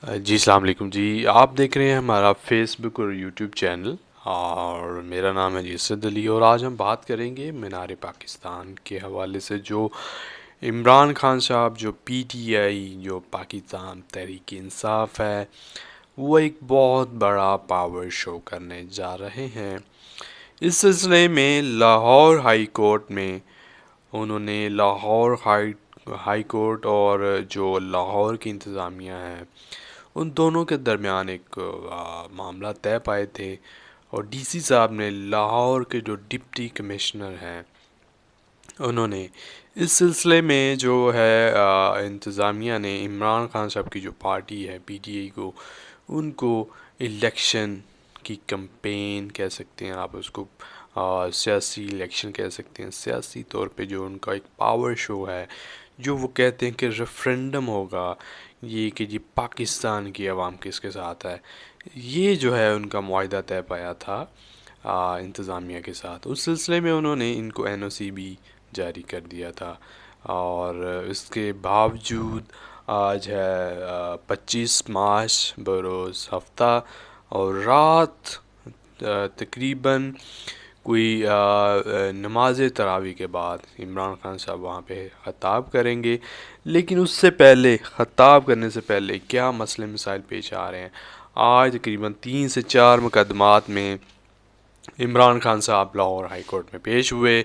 جی السلام علیکم جی، آپ دیکھ رہے ہیں ہمارا فیس بک اور یوٹیوب چینل، اور میرا نام ہے اسد علی، اور آج ہم بات کریں گے مینار پاکستان کے حوالے سے۔ جو عمران خان صاحب، جو پی ٹی آئی، جو پاکستان تحریک انصاف ہے، وہ ایک بہت بڑا پاور شو کرنے جا رہے ہیں۔ اس سلسلے میں لاہور ہائی کورٹ میں انہوں نے لاہور ہائی کورٹ اور جو لاہور کی انتظامیہ ہے، ان دونوں کے درمیان ایک معاملہ طے پائے تھے، اور ڈی سی صاحب نے لاہور کے جو ڈپٹی کمشنر ہیں، انہوں نے اس سلسلے میں جو ہے انتظامیہ نے عمران خان صاحب کی جو پارٹی ہے پی ٹی آئی کو، ان کو الیکشن کی کمپین کہہ سکتے ہیں آپ اس کو، سیاسی الیکشن کہہ سکتے ہیں، سیاسی طور پہ جو ان کا ایک پاور شو ہے، جو وہ کہتے ہیں کہ ریفرینڈم ہوگا، یہ کہ جی پاکستان کی عوام کس کے ساتھ ہے، یہ جو ہے ان کا معاہدہ طے پایا تھا انتظامیہ کے ساتھ۔ اس سلسلے میں انہوں نے ان کو این او سی بھی جاری کر دیا تھا، اور اس کے باوجود آج ہے 25 مارچ بروز ہفتہ، اور رات تقریباً کوئی نماز تراویح کے بعد عمران خان صاحب وہاں پہ خطاب کریں گے۔ لیکن اس سے پہلے، خطاب کرنے سے پہلے کیا مسئلے مسائل پیش آ رہے ہیں؟ آج تقریباً 3 سے 4 مقدمات میں عمران خان صاحب لاہور ہائی کورٹ میں پیش ہوئے۔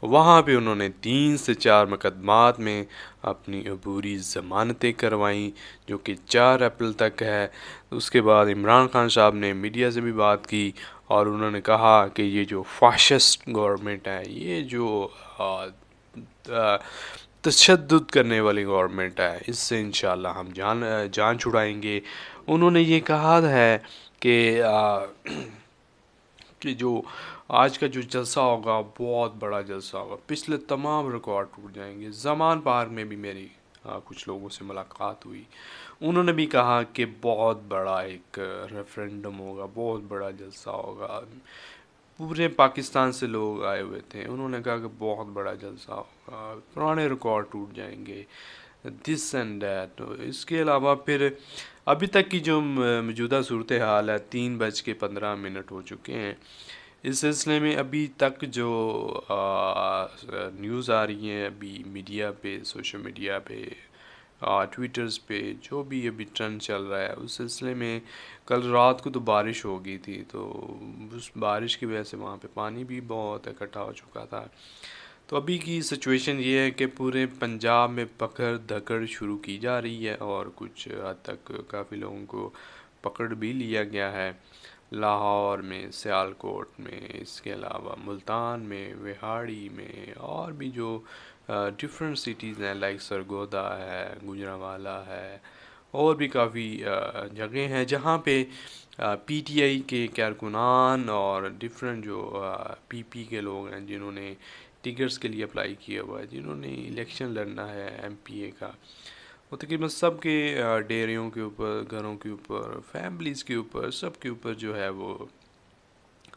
وہاں پہ انہوں نے 3 سے 4 مقدمات میں اپنی عبوری ضمانتیں کروائیں، جو کہ 4 اپریل تک ہے۔ اس کے بعد عمران خان صاحب نے میڈیا سے بھی بات کی، اور انہوں نے کہا کہ یہ جو فاشسٹ گورنمنٹ ہے، یہ جو تشدد کرنے والی گورنمنٹ ہے، اس سے انشاءاللہ ہم جان چھڑائیں گے۔ انہوں نے یہ کہا ہے کہ جو آج کا جو جلسہ ہوگا بہت بڑا جلسہ ہوگا، پچھلے تمام ریکارڈ ٹوٹ جائیں گے۔ زمان پارک میں بھی میری کچھ لوگوں سے ملاقات ہوئی، انہوں نے بھی کہا کہ بہت بڑا ایک ریفرینڈم ہوگا، بہت بڑا جلسہ ہوگا، پورے پاکستان سے لوگ آئے ہوئے تھے۔ انہوں نے کہا کہ بہت بڑا جلسہ ہوگا، پرانے ریکارڈ ٹوٹ جائیں گے، دس اینڈ دیٹ۔ اس کے علاوہ پھر ابھی تک کی جو موجودہ صورتحال ہے، 3:15 ہو چکے ہیں۔ اس سلسلے میں ابھی تک جو نیوز آ رہی ہیں، ابھی میڈیا پہ، سوشل میڈیا پہ، ٹویٹرز پہ جو بھی ابھی ٹرینڈ چل رہا ہے، اس سلسلے میں کل رات کو تو بارش ہو گئی تھی، تو اس بارش کی وجہ سے وہاں پہ پانی بھی بہت اکٹھا ہو چکا تھا۔ تو ابھی کی سچویشن یہ ہے کہ پورے پنجاب میں پکڑ دھکڑ شروع کی جا رہی ہے، اور کچھ حد تک کافی لوگوں کو پکڑ بھی لیا گیا ہے، لاہور میں، سیالکوٹ میں، اس کے علاوہ ملتان میں، وہاڑی میں، اور بھی جو ڈفرینٹ سٹیز ہیں لائک سرگودا ہے، گوجرانوالہ ہے، اور بھی کافی جگہیں ہیں جہاں پہ پی ٹی آئی کے کارکنان اور ڈفرینٹ جو پی پی کے لوگ ہیں، جنہوں نے ٹکٹس کے لیے اپلائی کیا ہوا ہے، جنہوں نے الیکشن لڑنا ہے ایم پی اے کا، وہ تقریباً سب کے ڈیریوں کے اوپر، گھروں کے اوپر، فیملیز کے اوپر، سب کے اوپر جو ہے وہ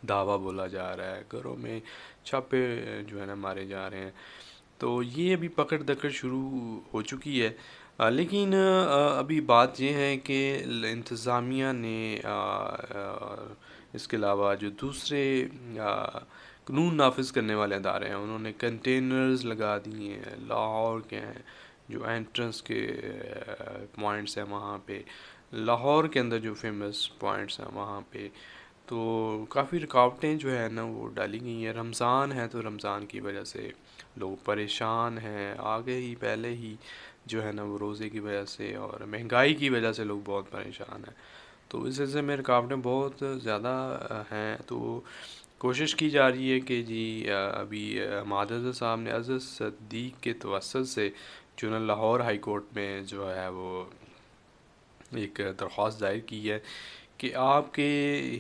دعویٰ بولا جا رہا ہے، گھروں میں چھاپے جو ہے نا مارے جا رہے ہیں۔ تو یہ ابھی پکڑ دکڑ شروع ہو چکی ہے، لیکن ابھی بات یہ ہے کہ انتظامیہ نے اس کے علاوہ جو دوسرے قانون نافذ کرنے والے ادارے ہیں، انہوں نے کنٹینرز لگا دیے ہیں لاہور کے ہیں جو انٹرنس کے پوائنٹس ہیں وہاں پہ، لاہور کے اندر جو فیمس پوائنٹس ہیں وہاں پہ، تو کافی رکاوٹیں جو ہے نا وہ ڈالی گئی ہیں۔ رمضان ہے تو رمضان کی وجہ سے لوگ پریشان ہیں، آگے ہی پہلے ہی جو ہے نا وہ روزے کی وجہ سے اور مہنگائی کی وجہ سے لوگ بہت پریشان ہیں، تو اس سلسلے میں رکاوٹیں بہت زیادہ ہیں۔ تو کوشش کی جا رہی ہے کہ جی ابھی حضرت صاحب نے حضرت صدیق کے توسط سے جو نا لاہور ہائی کورٹ میں جو ہے وہ ایک درخواست دائر کی ہے کہ آپ کے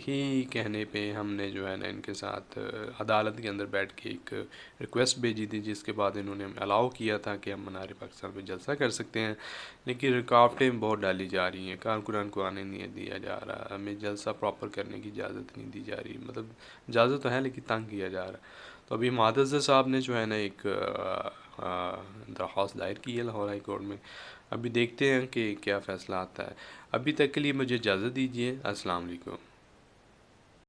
ہی کہنے پہ ہم نے جو ہے نا ان کے ساتھ عدالت کے اندر بیٹھ کے ایک ریکویسٹ بھیجی تھی، جس کے بعد انہوں نے ہمیں الاؤ کیا تھا کہ ہم منار پاکستان پہ جلسہ کر سکتے ہیں، لیکن رکاوٹیں بہت ڈالی جا رہی ہیں، کارکنان کو آنے نہیں دیا جا رہا، ہمیں جلسہ پراپر کرنے کی اجازت نہیں دی جا رہی، مطلب اجازت تو ہے لیکن تنگ کیا جا رہا ہے۔ تو ابھی حضرت صاحب نے جو ہے نا ایک درخواست دائر کی ہے لاہور ہائی کورٹ میں، ابھی دیکھتے ہیں کہ کیا فیصلہ آتا ہے۔ ابھی تک کے لیے مجھے اجازت دیجیے، السلام علیکم۔